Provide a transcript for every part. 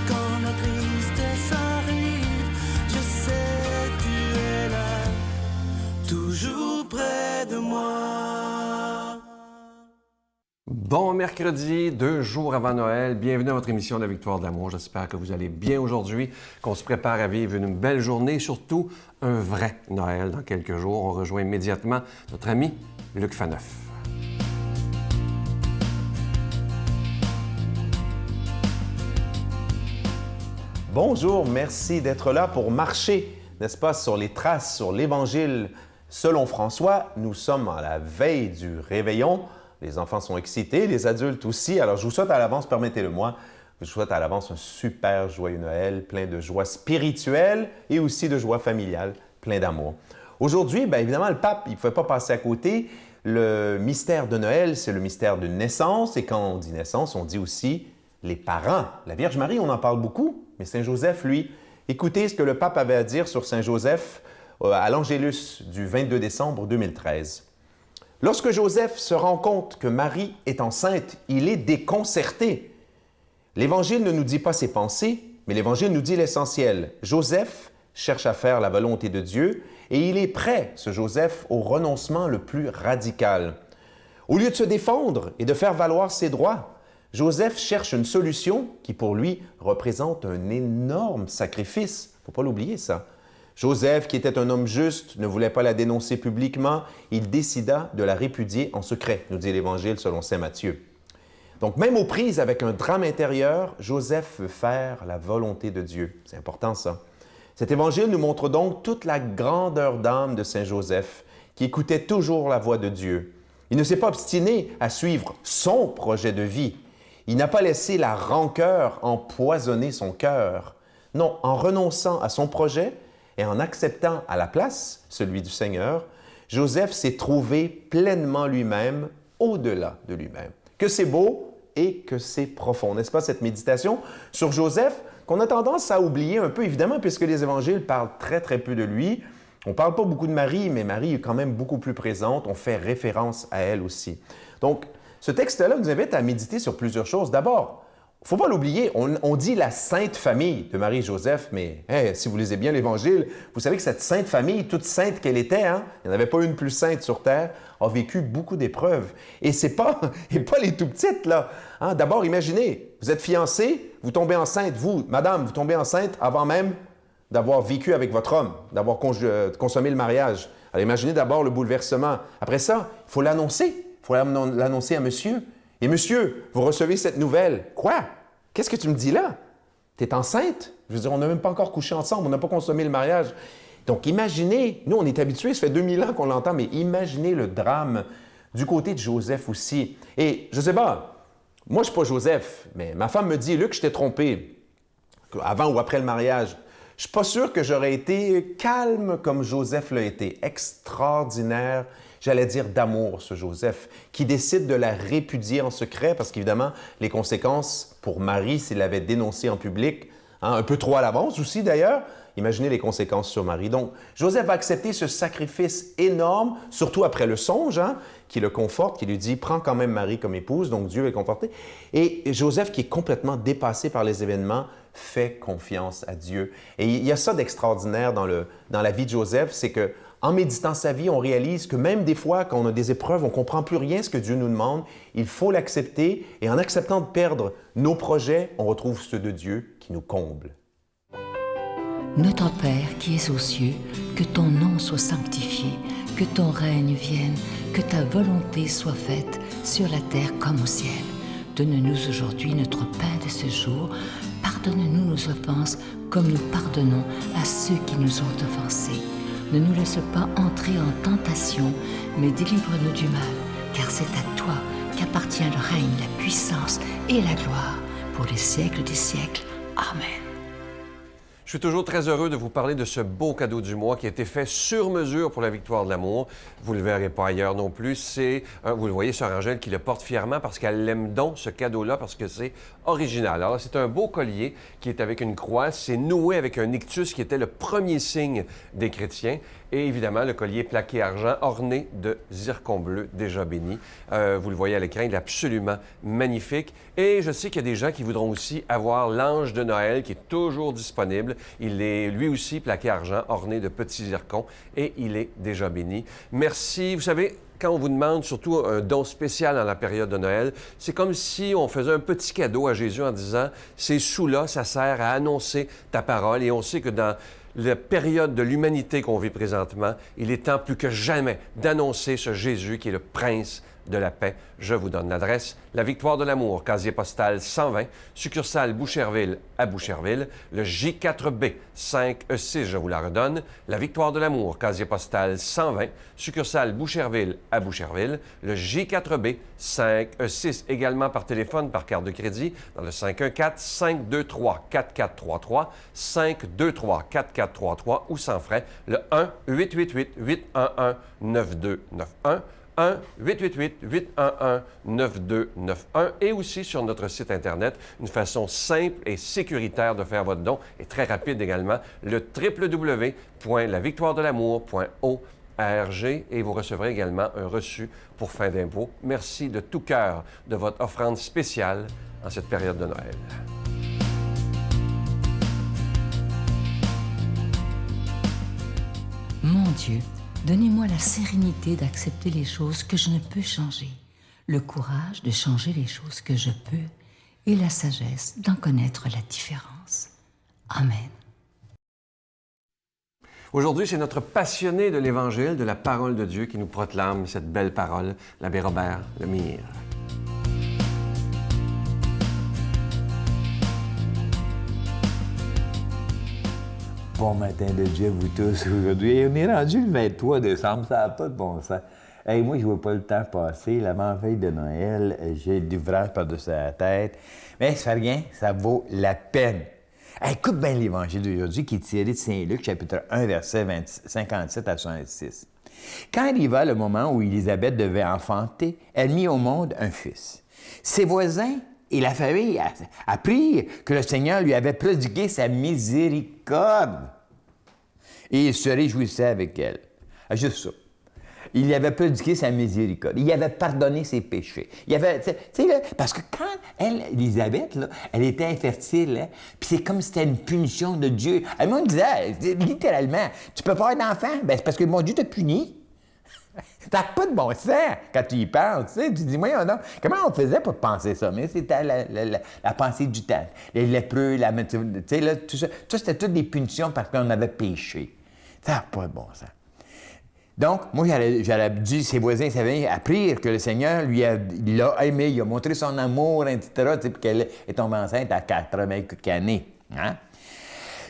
Quand la tristesse arrive, je sais tu es là, toujours près de moi. Bon mercredi, 2 jours avant Noël. Bienvenue à votre émission de la Victoire de l'amour. J'espère que vous allez bien aujourd'hui, qu'on se prépare à vivre une belle journée, surtout un vrai Noël dans quelques jours. On rejoint immédiatement notre ami Luc Faneuf. Bonjour, merci d'être là pour marcher, n'est-ce pas, sur les traces, sur l'Évangile selon François. Nous sommes à la veille du réveillon. Les enfants sont excités, les adultes aussi. Alors, je vous souhaite à l'avance, permettez-le-moi, je vous souhaite à l'avance un super joyeux Noël, plein de joie spirituelle et aussi de joie familiale, plein d'amour. Aujourd'hui, bien évidemment, le pape, il ne pouvait pas passer à côté. Le mystère de Noël, c'est le mystère d'une naissance. Et quand on dit naissance, on dit aussi les parents. La Vierge Marie, on en parle beaucoup, mais Saint Joseph, lui, écoutez ce que le pape avait à dire sur Saint Joseph à l'Angélus du 22 décembre 2013. Lorsque Joseph se rend compte que Marie est enceinte, il est déconcerté. L'Évangile ne nous dit pas ses pensées, mais l'Évangile nous dit l'essentiel. Joseph cherche à faire la volonté de Dieu et il est prêt, ce Joseph, au renoncement le plus radical. Au lieu de se défendre et de faire valoir ses droits, Joseph cherche une solution qui, pour lui, représente un énorme sacrifice. Il ne faut pas l'oublier, ça. Joseph, qui était un homme juste, ne voulait pas la dénoncer publiquement. Il décida de la répudier en secret, nous dit l'Évangile selon saint Matthieu. Donc, même aux prises avec un drame intérieur, Joseph veut faire la volonté de Dieu. C'est important, ça. Cet Évangile nous montre donc toute la grandeur d'âme de saint Joseph, qui écoutait toujours la voix de Dieu. Il ne s'est pas obstiné à suivre son projet de vie. Il n'a pas laissé la rancœur empoisonner son cœur. Non, en renonçant à son projet, et en acceptant à la place celui du Seigneur, Joseph s'est trouvé pleinement lui-même, au-delà de lui-même. Que c'est beau et que c'est profond, n'est-ce pas, cette méditation sur Joseph, qu'on a tendance à oublier un peu, évidemment, puisque les évangiles parlent très, très peu de lui. On ne parle pas beaucoup de Marie, mais Marie est quand même beaucoup plus présente. On fait référence à elle aussi. Donc, ce texte-là nous invite à méditer sur plusieurs choses. D'abord, il ne faut pas l'oublier, on dit la Sainte Famille de Marie et Joseph, mais si vous lisez bien l'Évangile, vous savez que cette Sainte Famille, toute sainte qu'elle était, il n'y en avait pas une plus sainte sur Terre, a vécu beaucoup d'épreuves. Et c'est pas les tout petites, là. D'abord, imaginez, vous êtes fiancés, vous tombez enceinte, vous, madame, vous tombez enceinte avant même d'avoir vécu avec votre homme, d'avoir consommé le mariage. Alors imaginez d'abord le bouleversement. Après ça, il faut l'annoncer. Il faut l'annoncer à monsieur. Et monsieur, vous recevez cette nouvelle. Quoi? Qu'est-ce que tu me dis là? Tu es enceinte? Je veux dire, on n'a même pas encore couché ensemble, on n'a pas consommé le mariage. Donc imaginez, nous on est habitués, ça fait 2000 ans qu'on l'entend, mais imaginez le drame du côté de Joseph aussi. Et je sais pas, moi je ne suis pas Joseph, mais ma femme me dit, Luc, je t'ai trompé, avant ou après le mariage. Je ne suis pas sûr que j'aurais été calme comme Joseph l'a été, extraordinaire, j'allais dire d'amour, ce Joseph, qui décide de la répudier en secret, parce qu'évidemment, les conséquences pour Marie, s'il l'avait dénoncée en public, un peu trop à l'avance aussi d'ailleurs, imaginez les conséquences sur Marie. Donc, Joseph va accepter ce sacrifice énorme, surtout après le songe, qui le conforte, qui lui dit « Prends quand même Marie comme épouse », donc Dieu est conforté. Et Joseph, qui est complètement dépassé par les événements, fait confiance à Dieu. Et il y a ça d'extraordinaire dans la vie de Joseph, c'est que en méditant sa vie, on réalise que même des fois, quand on a des épreuves, on ne comprend plus rien ce que Dieu nous demande. Il faut l'accepter et en acceptant de perdre nos projets, on retrouve ceux de Dieu qui nous comblent. Notre Père qui es aux cieux, que ton nom soit sanctifié, que ton règne vienne, que ta volonté soit faite sur la terre comme au ciel. Donne-nous aujourd'hui notre pain de ce jour. Pardonne-nous nos offenses comme nous pardonnons à ceux qui nous ont offensés. Ne nous laisse pas entrer en tentation, mais délivre-nous du mal, car c'est à toi qu'appartient le règne, la puissance et la gloire pour les siècles des siècles. Amen. Je suis toujours très heureux de vous parler de ce beau cadeau du mois qui a été fait sur mesure pour la victoire de l'amour. Vous ne le verrez pas ailleurs non plus. Vous le voyez, Sœur Angèle qui le porte fièrement parce qu'elle aime donc ce cadeau-là parce que c'est original. Alors, c'est un beau collier qui est avec une croix. C'est noué avec un ictus qui était le premier signe des chrétiens. Et évidemment, le collier plaqué argent orné de zircon bleu déjà béni. Vous le voyez à l'écran, il est absolument magnifique. Et je sais qu'il y a des gens qui voudront aussi avoir l'ange de Noël qui est toujours disponible. Il est lui aussi plaqué argent, orné de petits zircons et il est déjà béni. Merci. Vous savez, quand on vous demande surtout un don spécial dans la période de Noël, c'est comme si on faisait un petit cadeau à Jésus en disant « Ces sous-là, ça sert à annoncer ta parole. » Et on sait que dans la période de l'humanité qu'on vit présentement, il est temps plus que jamais d'annoncer ce Jésus qui est le prince de la paix. Je vous donne l'adresse. La Victoire de l'amour, casier postal 120, succursale Boucherville à Boucherville, le J4B 5E6, je vous la redonne. La Victoire de l'amour, casier postal 120, succursale Boucherville à Boucherville, le J4B 5E6, également par téléphone, par carte de crédit, dans le 514-523-4433, 523-4433 ou sans frais, le 1-888-811-9291. 1-888-811-9291 et aussi sur notre site Internet, une façon simple et sécuritaire de faire votre don et très rapide également, le www.lavictoiredelamour.org et vous recevrez également un reçu pour fin d'impôt. Merci de tout cœur de votre offrande spéciale en cette période de Noël. Mon Dieu, donnez-moi la sérénité d'accepter les choses que je ne peux changer, le courage de changer les choses que je peux et la sagesse d'en connaître la différence. Amen. Aujourd'hui, c'est notre passionné de l'Évangile, de la parole de Dieu qui nous proclame cette belle parole, l'abbé Robert Lemire. Bon matin de Dieu, vous tous, aujourd'hui. On est rendu le 23 décembre, ça n'a pas de bon sens. Hey, moi, je ne vois pas le temps passer. L'avant-veille de Noël, j'ai d'ouvrage par-dessus la tête. Mais ça fait rien, ça vaut la peine. Hey, écoute bien l'Évangile d'aujourd'hui qui est tiré de Saint-Luc, chapitre 1, versets 57 à 66. Quand arriva le moment où Élisabeth devait enfanter, elle mit au monde un fils. Ses voisins et la famille apprirent que le Seigneur lui avait prodigué sa miséricorde. Et il se réjouissait avec elle. Juste ça. Il lui avait prodigué sa miséricorde. Il avait pardonné ses péchés. Il avait, tu sais, là, parce que quand Élisabeth, là, elle était infertile, hein, puis c'est comme si c'était une punition de Dieu. Elle me disait, littéralement, tu peux pas avoir d'enfant, ben c'est parce que mon Dieu t'a puni. T'as pas de bon sens quand tu y penses, tu sais. Tu dis, voyons donc, comment on faisait pour penser ça? Mais c'était la pensée du temps. Les lépreux, tu sais, là, tout ça. Ça, c'était toutes des punitions parce qu'on avait péché. Ça n'a pas de bon sens. Donc, moi, j'aurais dit, ses voisins savaient apprirent que le Seigneur il l'a aimé, il a montré son amour, etc., puis qu'elle est tombée enceinte à 80 années. Hein?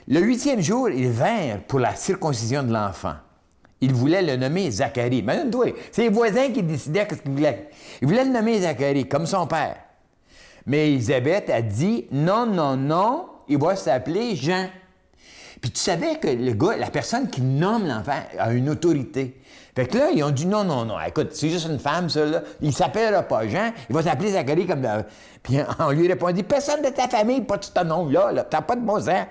Le 8e jour, ils vinrent pour la circoncision de l'enfant. Ils voulaient le nommer Zacharie. Imagine-toi, c'est les voisins qui décidaient ce qu'ils voulaient. Ils voulaient le nommer Zacharie, comme son père. Mais Élisabeth a dit, non, non, non, il va s'appeler Jean. Puis tu savais que le gars, la personne qui nomme l'enfant a une autorité. Fait que là, ils ont dit non, non, non, écoute, c'est juste une femme, ça, là. Il ne s'appellera pas Jean, il va s'appeler Zacharie comme... Puis on lui répondit, personne de ta famille porte ce nom-là, là. T'as pas de bon sens.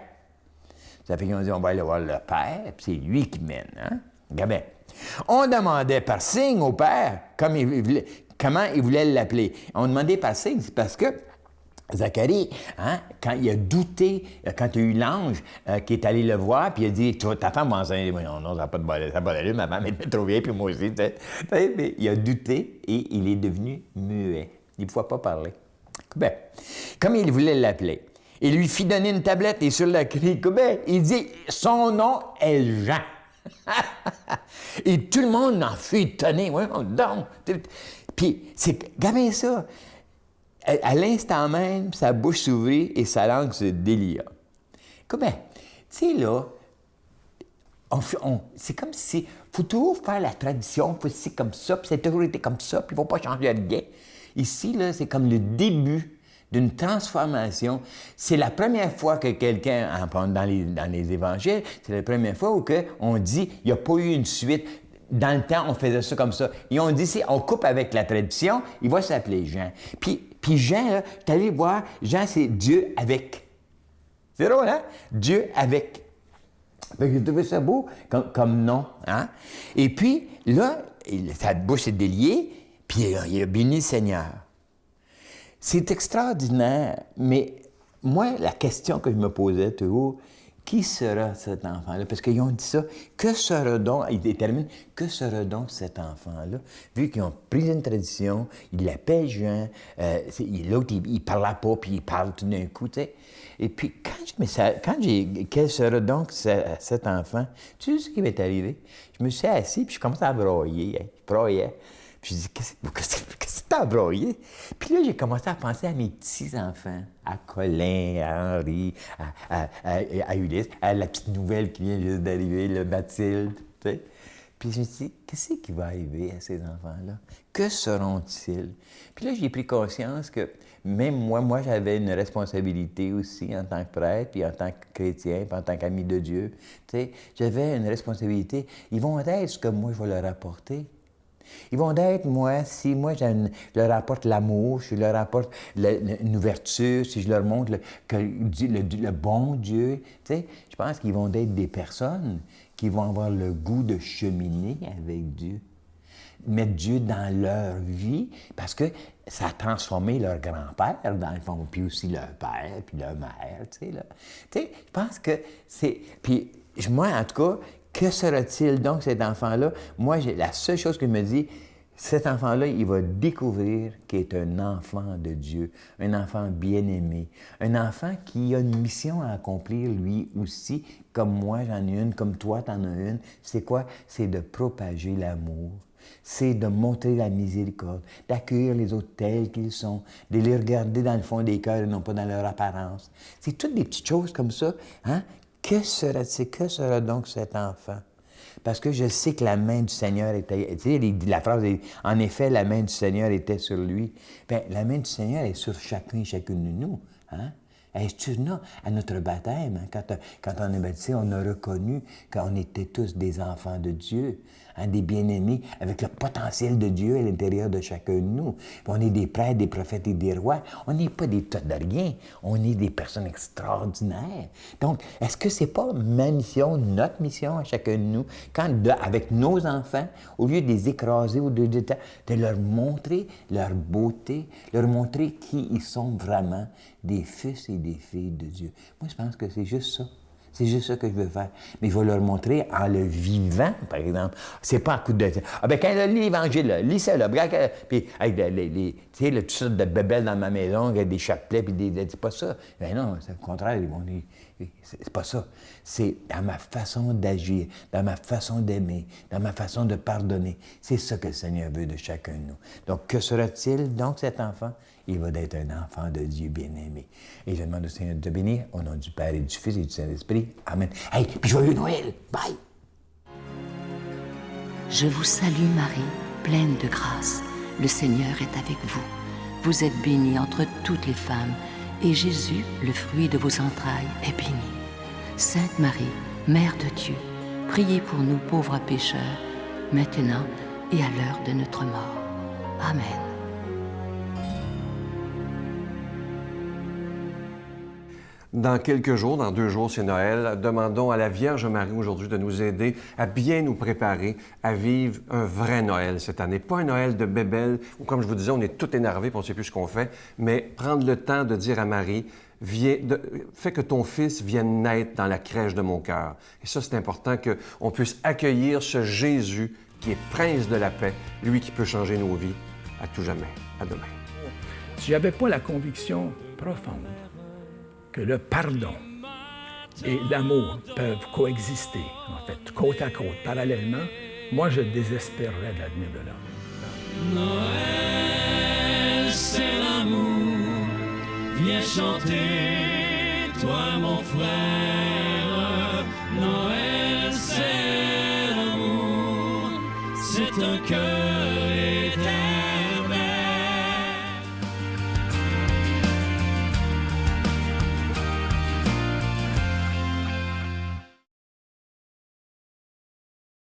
Ça fait qu'ils ont dit, on va aller voir le père, puis c'est lui qui mène, hein. Regarde bien. On demandait par signe au père comment il voulait l'appeler. On demandait par signe, c'est parce que Zacharie, hein, quand il a douté, quand il y a eu l'ange qui est allé le voir, puis il a dit, ta femme va enceinte. Non, ça n'a pas d'allure, ma femme est trop vieille, puis moi aussi. Mais il a douté et il est devenu muet. Il ne pouvait pas parler. Ben, comme il voulait l'appeler, il lui fit donner une tablette et sur la clé, ben, il dit, son nom est Jean. Et tout le monde en fut étonné. Ouais, donc. Puis, regardez ça. À l'instant même, sa bouche s'ouvrit et sa langue se délia. Comment? Tu sais, là, c'est comme si... Il faut toujours faire la tradition, c'est comme ça, puis ça a toujours été comme ça, puis il ne faut pas changer rien. Ici, là, c'est comme le début d'une transformation. C'est la première fois que quelqu'un, dans les évangiles, c'est la première fois où on dit il n'y a pas eu une suite. Dans le temps, on faisait ça comme ça. Et on dit, on coupe avec la tradition, il va s'appeler Jean. Puis Jean, là, tu allé voir, Jean, c'est Dieu avec. C'est drôle, hein? Dieu avec. Fait que j'ai trouvé ça beau comme nom, hein? Et puis, là, sa bouche est déliée, puis il a béni le Seigneur. C'est extraordinaire, mais moi, la question que je me posais toujours, qui sera cet enfant-là? Parce qu'ils ont dit ça. Que sera donc, ils déterminent, que sera donc cet enfant-là? Vu qu'ils ont pris une tradition, ils l'appellent Jean, l'autre, il ne parlait pas, puis il parle tout d'un coup, tu sais. Et puis, quel sera donc cet enfant? Tu sais ce qui m'est arrivé? Je me suis assis, puis je commençais à broyer, hein. Je broyais. Puis je dis, qu'est-ce que t'as broyé? Puis là, j'ai commencé à penser à mes petits-enfants, à Colin, à Henri, à Ulysse, à la petite nouvelle qui vient juste d'arriver, le Mathilde, tu sais. Puis je me suis dit, qu'est-ce qui va arriver à ces enfants-là? Que seront-ils? Puis là, j'ai pris conscience que même moi, j'avais une responsabilité aussi en tant que prêtre, puis en tant que chrétien, puis en tant qu'ami de Dieu. Tu sais, j'avais une responsabilité. Ils vont être ce que moi, je vais leur apporter. Ils vont être, si moi, je leur apporte l'amour, si je leur apporte une ouverture, si je leur montre le bon Dieu, tu sais, je pense qu'ils vont être des personnes qui vont avoir le goût de cheminer avec Dieu. Mettre Dieu dans leur vie, parce que ça a transformé leur grand-père, dans le fond, puis aussi leur père, puis leur mère, tu sais, là. Tu sais, je pense que c'est... Puis moi, en tout cas, que sera-t-il donc, cet enfant-là? Moi, la seule chose que je me dis, cet enfant-là, il va découvrir qu'il est un enfant de Dieu, un enfant bien-aimé, un enfant qui a une mission à accomplir lui aussi, comme moi j'en ai une, comme toi t'en as une. C'est quoi? C'est de propager l'amour. C'est de montrer la miséricorde, d'accueillir les autres tels qu'ils sont, de les regarder dans le fond des cœurs et non pas dans leur apparence. C'est toutes des petites choses comme ça, hein? Que sera donc cet enfant? Parce que je sais que la main du Seigneur était... Tu sais, la phrase est « En effet, la main du Seigneur était sur lui ». Bien, la main du Seigneur est sur chacun et chacune de nous, hein? Elle est sur nous, à notre baptême. Hein? Quand on est baptisé, on a reconnu qu'on était tous des enfants de Dieu, hein? Des bien-aimés, avec le potentiel de Dieu à l'intérieur de chacun de nous. Puis on est des prêtres, des prophètes et des rois. On n'est pas des tas de rien. On est des personnes extraordinaires. Donc, est-ce que c'est pas ma mission, notre mission à chacun de nous, avec nos enfants, au lieu de les écraser ou de leur montrer leur beauté, leur montrer qui ils sont vraiment, des fils et des filles de Dieu. Moi, je pense que c'est juste ça. C'est juste ça que je veux faire. Mais je vais leur montrer en le vivant, par exemple. C'est pas un coup de... Ah ben quand elle lit l'Évangile, là, lis ça, là, puis avec tu sais, toutes sortes de bébelles dans ma maison, avec des chapelets, puis c'est pas ça. Ben non, c'est le contraire. C'est pas ça. C'est dans ma façon d'agir, dans ma façon d'aimer, dans ma façon de pardonner. C'est ça que le Seigneur veut de chacun de nous. Donc, que sera-t-il, donc, cet enfant? Il va être un enfant de Dieu bien-aimé. Et je demande au Seigneur de te bénir, au nom du Père et du Fils et du Saint-Esprit. Amen. Hey, puis joyeux Noël! Bye! Je vous salue Marie, pleine de grâce. Le Seigneur est avec vous. Vous êtes bénie entre toutes les femmes, et Jésus, le fruit de vos entrailles, est béni. Sainte Marie, Mère de Dieu, priez pour nous pauvres pécheurs, maintenant et à l'heure de notre mort. Amen. Dans quelques jours, dans 2 jours, c'est Noël. Demandons à la Vierge Marie aujourd'hui de nous aider à bien nous préparer à vivre un vrai Noël cette année. Pas un Noël de bébelle où, comme je vous disais, on est tout énervé et on ne sait plus ce qu'on fait, mais prendre le temps de dire à Marie, fais que ton fils vienne naître dans la crèche de mon cœur. Et ça, c'est important qu'on puisse accueillir ce Jésus qui est prince de la paix, lui qui peut changer nos vies à tout jamais. À demain. Si je n'avais pas la conviction profonde que le pardon et l'amour peuvent coexister, en fait, côte à côte, parallèlement, moi, je désespérerais de l'avenir de l'homme. Noël, c'est l'amour, viens chanter, toi mon frère. Noël, c'est l'amour, c'est un cœur éternel.